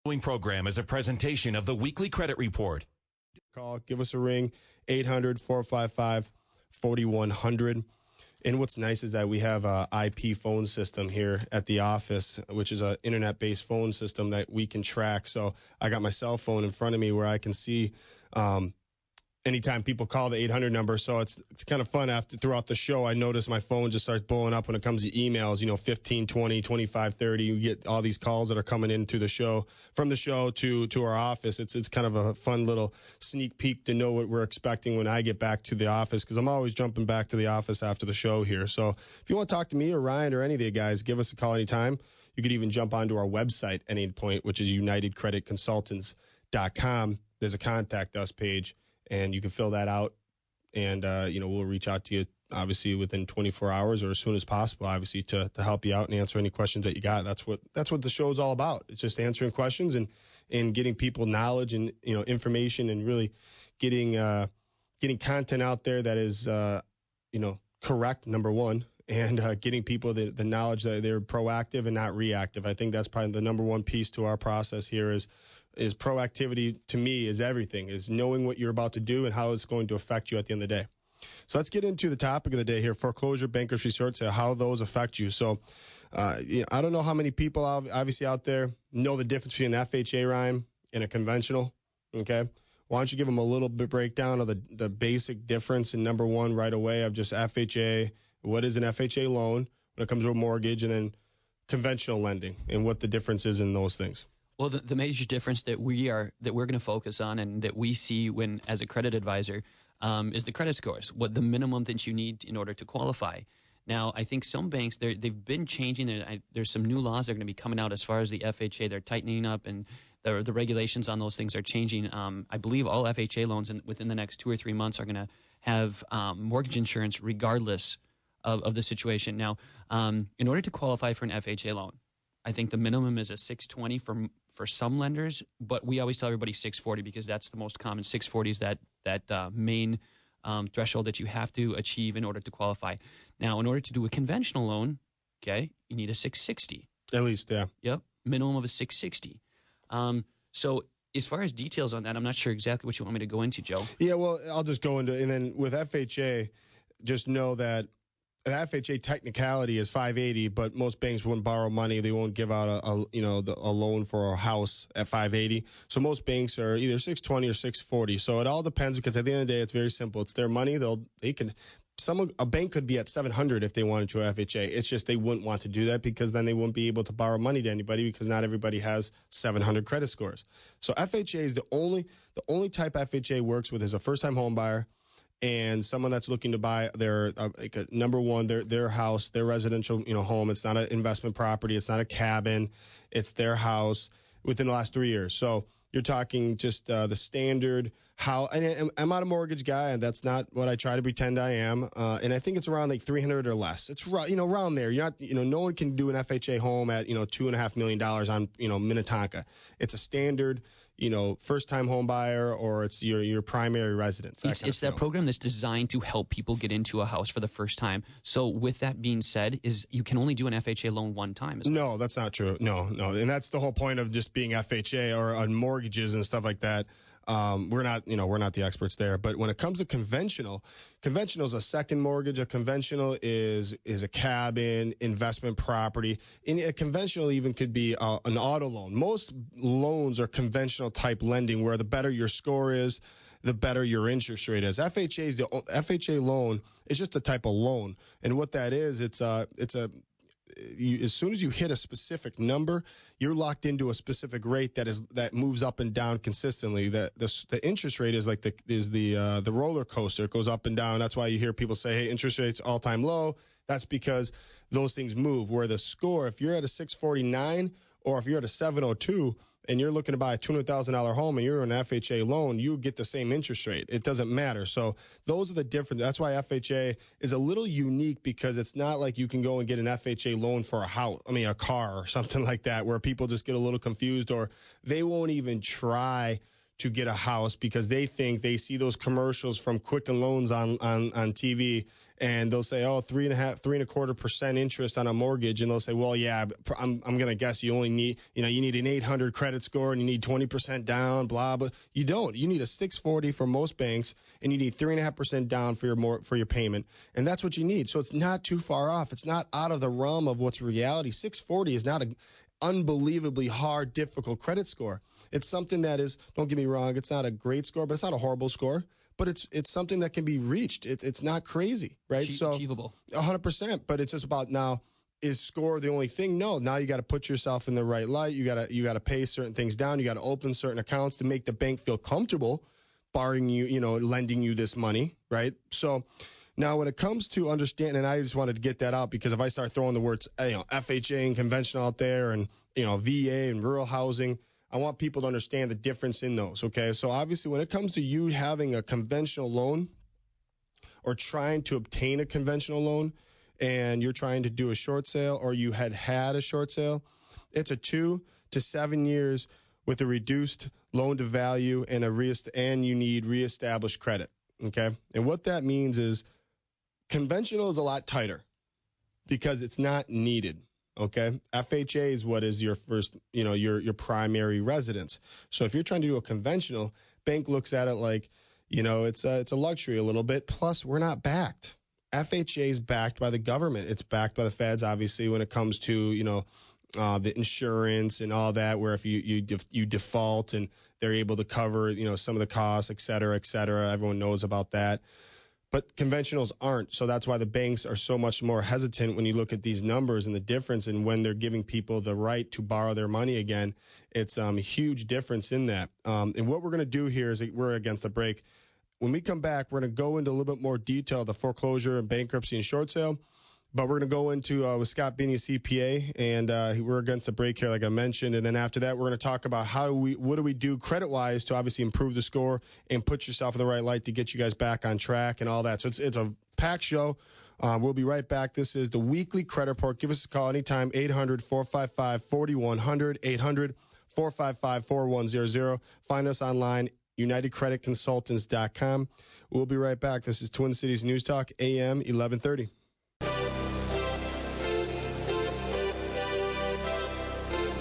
Following program is a presentation of the Weekly Credit Report. Call, give us a ring, 800-455-4100. And what's nice is that we have a IP phone system here at the office, which is an internet-based phone system that we can track. So I got my cell phone in front of me where I can see anytime people call the 800 number. So it's kind of fun. Throughout the show, I notice my phone just starts blowing up when it comes to emails, 15, 20, 25, 30. You get all these calls that are coming into the show, from the show to our office. It's kind of a fun little sneak peek to know what we're expecting when I get back to the office, because I'm always jumping back to the office after the show here. So if you want to talk to me or Ryan or any of the guys, give us a call anytime. You could even jump onto our website at any point, which is UnitedCreditConsultants.com. There's a contact us page, and you can fill that out, and we'll reach out to you obviously within 24 hours or as soon as possible, obviously to help you out and answer any questions that you got. That's what the show is all about. It's just answering questions and getting people knowledge and information, and really getting content out there that is correct, number one, and getting people the knowledge that they're proactive and not reactive. I think that's probably the number one piece to our process here is proactivity. To me, is everything, is knowing what you're about to do and how it's going to affect you at the end of the day. So let's get into the topic of the day here: foreclosure, bankruptcy, short sale, how those affect you. So I don't know how many people obviously out there know the difference between an FHA, Ryan, and a conventional. Okay, why don't you give them a little bit breakdown of the basic difference in number one right away of just FHA, what is an FHA loan when it comes to a mortgage, and then conventional lending and what the difference is in those things. Well, the major difference that we're going to focus on and that we see when as a credit advisor is the credit scores, what the minimum that you need in order to qualify. Now, I think some banks, they've been changing, and there's some new laws that are going to be coming out as far as the FHA. They're tightening up, and the regulations on those things are changing. I believe all FHA loans within the next 2 or 3 months are going to have mortgage insurance regardless of the situation. Now, in order to qualify for an FHA loan, I think the minimum is a 620 for some lenders, but we always tell everybody 640 because that's the most common. 640 is that main threshold that you have to achieve in order to qualify. Now, in order to do a conventional loan, okay, you need a 660. At least, yeah. Yep, minimum of a 660. So as far as details on that, I'm not sure exactly what you want me to go into, Joe. Yeah, well, I'll just go into, and then with FHA, just know that the FHA technicality is 580, but most banks wouldn't borrow money. They won't give out a loan for a house at 580. So most banks are either 620 or 640. So it all depends, because at the end of the day, it's very simple. It's their money. A bank could be at 700 if they wanted to FHA. It's just they wouldn't want to do that, because then they wouldn't be able to borrow money to anybody, because not everybody has 700 credit scores. So FHA is the only type FHA works with is a first-time home buyer and someone that's looking to buy their number one, their house, their residential home. It's not an investment property. It's not a cabin. It's their house within the last 3 years. So you're talking just the standard house. And I'm not a mortgage guy, and that's not what I try to pretend I am. And I think it's around like 300 or less. It's around there. You're not no one can do an FHA home at $2.5 million on Minnetonka. It's a standard first-time home buyer, or it's your primary residence. It's that program that's designed to help people get into a house for the first time. So with that being said, you can only do an FHA loan one time. No, that's not true. No. And that's the whole point of just being FHA or on mortgages and stuff like that. We're not the experts there. But when it comes to conventional is a second mortgage. A conventional is a cabin, investment property. And a conventional even could be an auto loan. Most loans are conventional type lending, where the better your score is, the better your interest rate is. FHA loan is just a type of loan, and what that is, as soon as you hit a specific number, you're locked into a specific rate that moves up and down consistently. The interest rate is like the roller coaster. It goes up and down. That's why you hear people say, "Hey, interest rate's all time low." That's because those things move. Where the score, if you're at a 649 or if you're at a 702 and you're looking to buy a $200,000 home and you're an FHA loan, you get the same interest rate. It doesn't matter. So those are the difference. That's why FHA is a little unique, because it's not like you can go and get an FHA loan for a car or something like that, where people just get a little confused, or they won't even try to get a house because they think they see those commercials from Quicken Loans on TV, and they'll say, oh, 3.25% interest on a mortgage. And they'll say, well, yeah, I'm going to guess you only need, you need an 800 credit score and you need 20% down, blah, blah. You don't. You need a 640 for most banks, and you need 3.5% down for your payment. And that's what you need. So it's not too far off. It's not out of the realm of what's reality. 640 is not an unbelievably hard, difficult credit score. It's something that is, don't get me wrong, it's not a great score, but it's not a horrible score. But it's something that can be reached. It's not crazy, right? Achievable. 100%. But it's just about now, is score the only thing? No. Now you got to put yourself in the right light. You got to pay certain things down. You got to open certain accounts to make the bank feel comfortable borrowing you, lending you this money, right? So now when it comes to understanding, and I just wanted to get that out because if I start throwing the words, FHA and conventional out there and, VA and rural housing, I want people to understand the difference in those, okay? So obviously when it comes to you having a conventional loan or trying to obtain a conventional loan and you're trying to do a short sale or you had a short sale, it's a 2 to 7 years with a reduced loan to value and you need reestablished credit, okay? And what that means is conventional is a lot tighter because it's not needed. Okay. FHA is what is your first, your primary residence. So if you're trying to do a conventional, bank looks at it like, it's a luxury a little bit. Plus, we're not backed. FHA is backed by the government. It's backed by the feds, obviously, when it comes to, the insurance and all that, where if you default and they're able to cover, some of the costs, et cetera, et cetera. Everyone knows about that. But conventionals aren't. So that's why the banks are so much more hesitant when you look at these numbers and the difference in when they're giving people the right to borrow their money again. It's a huge difference in that. And what we're going to do here is we're against the break. When we come back, we're going to go into a little bit more detail, the foreclosure and bankruptcy and short sale. But we're going to go into with Scott Binney, CPA, and we're against the break here, like I mentioned. And then after that, we're going to talk about what do we do credit-wise to obviously improve the score and put yourself in the right light to get you guys back on track and all that. So it's a packed show. We'll be right back. This is the Weekly Credit Report. Give us a call anytime, 800-455-4100, 800-455-4100. Find us online, UnitedCreditConsultants.com. We'll be right back. This is Twin Cities News Talk, AM 1130.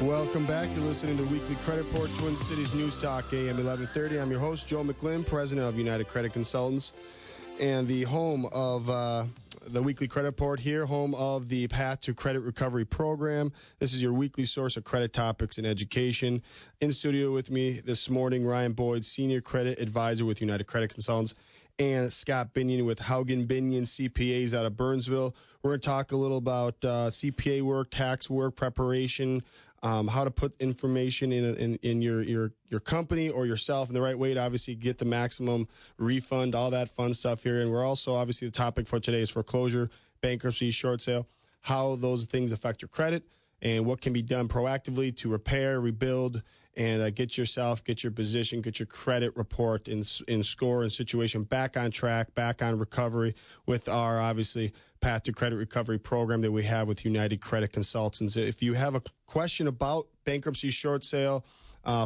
Welcome back. You're listening to Weekly Credit Report, Twin Cities News Talk, AM 1130. I'm your host, Joe McGlynn, president of United Credit Consultants, and the home of the Weekly Credit Report here, home of the Path to Credit Recovery program. This is your weekly source of credit topics and education. In studio with me this morning, Ryan Boyd, senior credit advisor with United Credit Consultants, and Scott Binion with Haugen Binion CPAs out of Burnsville. We're going to talk a little about CPA work, tax work, preparation, how to put information in your company or yourself in the right way to obviously get the maximum refund, all that fun stuff here. And we're also, obviously, the topic for today is foreclosure, bankruptcy, short sale, how those things affect your credit and what can be done proactively to repair, rebuild, and get your position, get your credit report and score and situation back on track, back on recovery with our, obviously, Path to Credit Recovery program that we have with United Credit Consultants. If you have a question about bankruptcy, short sale,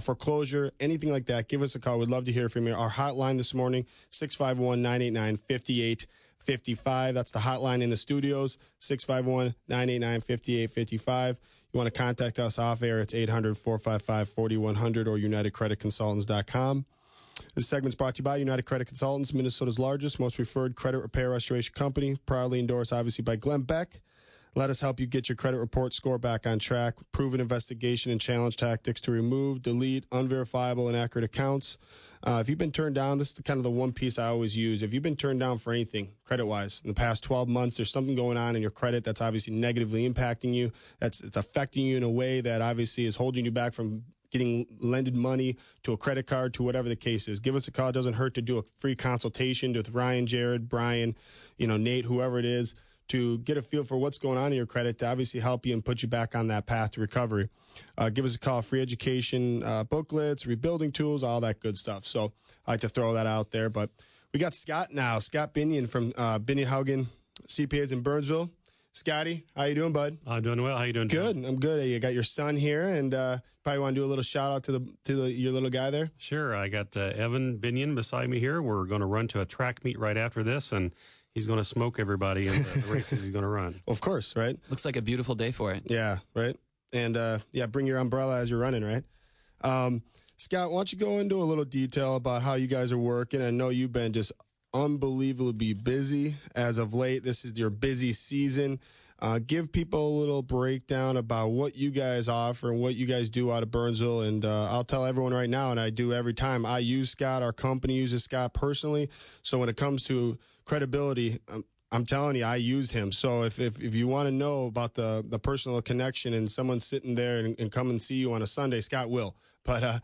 foreclosure, anything like that, give us a call. We'd love to hear from you. Our hotline this morning, 651-989-5855. That's the hotline in the studios, 651-989-5855. You want to contact us off air, it's 800-455-4100 or UnitedCreditConsultants.com. This segment's brought to you by United Credit Consultants, Minnesota's largest, most preferred credit repair restoration company, proudly endorsed, obviously, by Glenn Beck. Let us help you get your credit report score back on track, proven investigation and challenge tactics to remove, delete unverifiable, inaccurate accounts. If you've been turned down, this is kind of the one piece I always use. If you've been turned down for anything credit-wise in the past 12 months, there's something going on in your credit that's obviously negatively impacting you. It's affecting you in a way that obviously is holding you back from getting lended money to a credit card, to whatever the case is. Give us a call. It doesn't hurt to do a free consultation with Ryan, Jared, Brian, Nate, whoever it is, to get a feel for what's going on in your credit to obviously help you and put you back on that path to recovery. Give us a call, free education, booklets, rebuilding tools, all that good stuff. So I like to throw that out there. But we got Scott now, Scott Binion from Binion Haugen CPAs in Burnsville. Scotty, how you doing, bud? I'm doing well. How you doing? Good. John? I'm good. You got your son here, and probably want to do a little shout out to your little guy there. Sure. I got Evan Binion beside me here. We're going to run to a track meet right after this, and he's going to smoke everybody in the races he's going to run. Of course, right? Looks like a beautiful day for it. Yeah, right. And bring your umbrella as you're running, right? Scott, why don't you go into a little detail about how you guys are working? I know you've been just unbelievably busy as of late. This is your busy season. Give people a little breakdown about what you guys offer and what you guys do out of Burnsville. And I'll tell everyone right now, and I do every time, I use Scott. Our company uses Scott personally. So when it comes to credibility, I'm telling you, I use him. So if you want to know about the personal connection and someone sitting there and come and see you on a Sunday, Scott will. But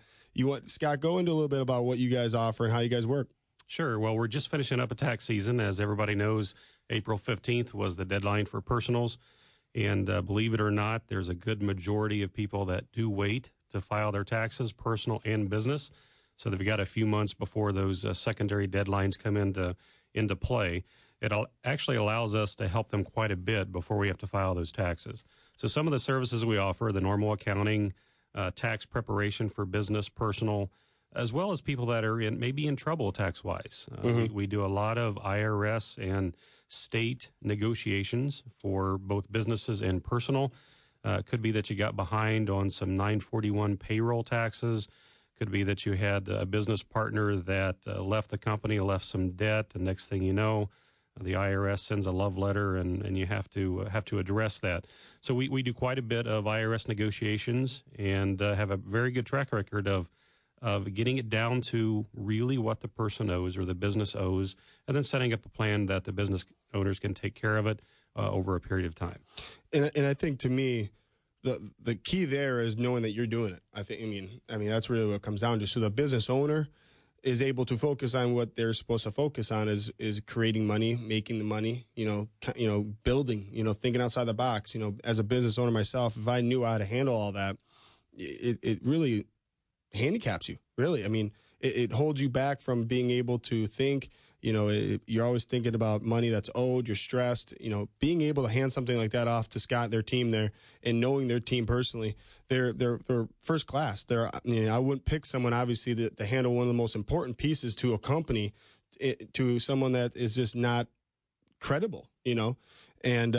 Scott, go into a little bit about what you guys offer and how you guys work. Sure. Well, we're just finishing up a tax season. As everybody knows, April 15th was the deadline for personals. And believe it or not, there's a good majority of people that do wait to file their taxes, personal and business. So they've got a few months before those secondary deadlines come into play. It actually allows us to help them quite a bit before we have to file those taxes. So some of the services we offer, the normal accounting, tax preparation for business, personal, as well as people that are maybe in trouble tax-wise. We do a lot of IRS and state negotiations for both businesses and personal. Could be that you got behind on some 941 payroll taxes. Could be that you had a business partner that left the company, left some debt, and next thing you know, the IRS sends a love letter, and you have to address that. So we do quite a bit of IRS negotiations and have a very good track record of getting it down to really what the person owes or the business owes, and then setting up a plan that the business owners can take care of it over a period of time. And I think, to me, the key there is knowing that you're doing it. I mean that's really what it comes down to. So the business owner is able to focus on what they're supposed to focus on, is creating money, making the money, building, thinking outside the box. As a business owner myself, if I knew how to handle all that, it really handicaps you, really. I mean, it holds you back from being able to think. You're always thinking about money that's owed. You're stressed. Being able to hand something like that off to Scott, their team there, and knowing their team personally, they're first class. I wouldn't pick someone, obviously, to handle one of the most important pieces to a company, to someone that is just not credible. And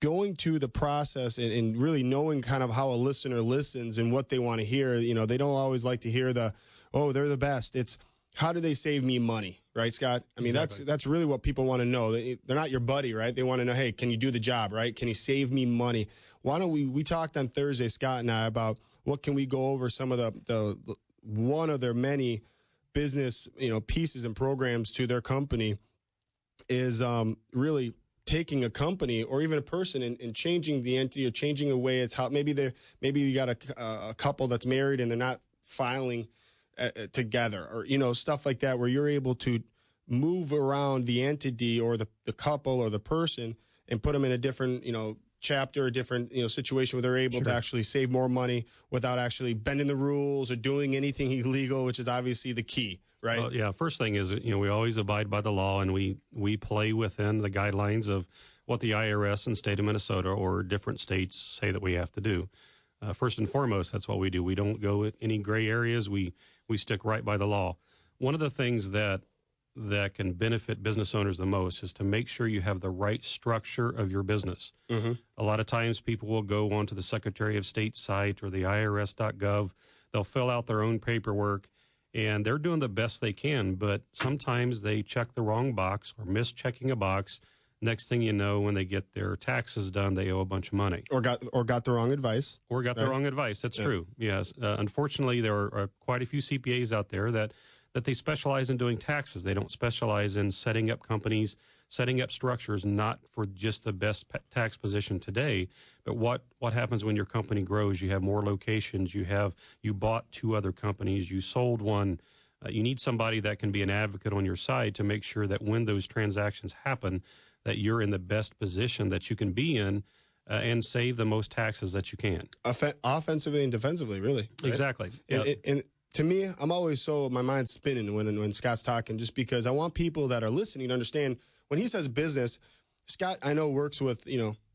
going to the process and really knowing kind of how a listener listens and what they want to hear. They don't always like to hear they're the best. It's, how do they save me money, right, Scott? I mean, exactly. That's really what people want to know. They're not your buddy, right? They want to know, hey, can you do the job, right? Can you save me money? Why don't we talked on Thursday, Scott and I, about what can we go over some of the one of their many business, pieces and programs to their company is really taking a company or even a person and changing the entity or changing the way it's how maybe you got a couple that's married and they're not filing together, or stuff like that, where you're able to move around the entity or the couple or the person and put them in a different chapter, a different situation where they're able to actually save more money without actually bending the rules or doing anything illegal, which is obviously the key, right? Well, yeah. First thing is we always abide by the law, and we play within the guidelines of what the IRS and state of Minnesota or different states say that we have to do. First and foremost, that's what we do. We don't go in any gray areas. We stick right by the law. One of the things that can benefit business owners the most is to make sure you have the right structure of your business. Mm-hmm. A lot of times people will go onto the Secretary of State site or the IRS.gov. They'll fill out their own paperwork, and they're doing the best they can, but sometimes they check the wrong box or miss checking a box. Next thing you know, when they get their taxes done, they owe a bunch of money. Or got the wrong advice. Or got the wrong advice. That's true. Yes. Unfortunately, there are quite a few CPAs out there that they specialize in doing taxes. They don't specialize in setting up companies, setting up structures, not for just the best tax position today, but what happens when your company grows. You have more locations. You bought 2 other companies. You sold one. You need somebody that can be an advocate on your side to make sure that when those transactions happen, that you're in the best position that you can be in and save the most taxes that you can. Offensively and defensively, really. Right? Exactly. And to me, I'm always my mind's spinning when Scott's talking, just because I want people that are listening to understand when he says business, Scott, I know, works with,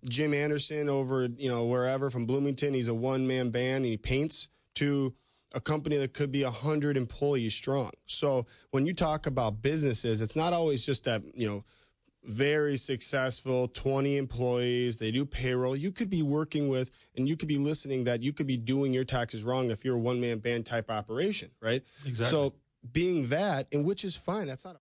Jim Anderson over, wherever from Bloomington. He's a one-man band, and he paints, to a company that could be 100 employees strong. So when you talk about businesses, it's not always just that, very successful 20 employees, they do payroll. You could be working with, and you could be listening, that you could be doing your taxes wrong if you're a one-man band type operation, right? Exactly. So being that, and which is fine, that's not a